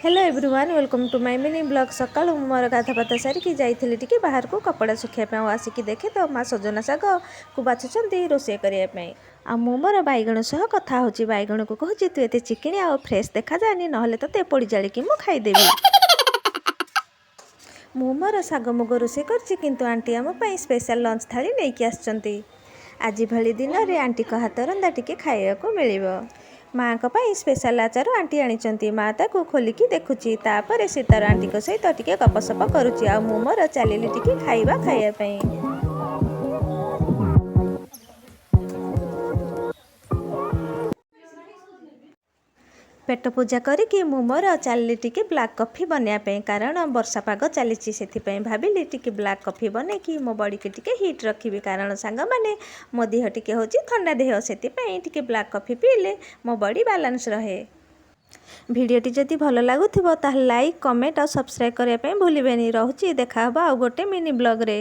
Hello everyone welcome to my mini blog. सकाल मोर गाधपात सारिकी जाइली T बाहर को कपड़ा सुखाइप आसिकी देखे तो माँ सजना शाग को बाछुंट रोषे करने आ मोर बैगण सह कथा होची। बैगण को कहूँ तू एत चिकिणी आ फ्रेश देखा जानी ना तो पोड़ी जाड़ी मु खाईदेवी। मु मोर शाग मुग रोषे कर आंटी आम स्पेशल लंच थाली नहीं आसचंती। आज भली दिन में आंटी को हाथ रंधा टी खाइबा मिल। माँ को स्पेशल आचार आंटी आनी माँ ताकू खोलिकी देखुची तापर से तार आंटी को सहित टिके गपसप करुची आ मु मोर चलिली टिके खाइबा पेट पूजा करिकी मु मोर चलिली टिके ब्लैक कॉफी बनाया कारण वर्षा पाग चली से भाविली टिके ब्लैक कॉफी बनैकी मो बॉडी के टिके हिट रखी कारण सांग माने मो देह टिके होची ठंडा देह से टिके ब्लैक कॉफी पीले मो बॉडी बैलेंस रहे। भिडियोटी जदि भल लगुथिबो ताहा लाइक कमेंट और सब्सक्राइब करने भूलिबेनी। रहुची देखा आ गोटे मिनी ब्लॉग रे।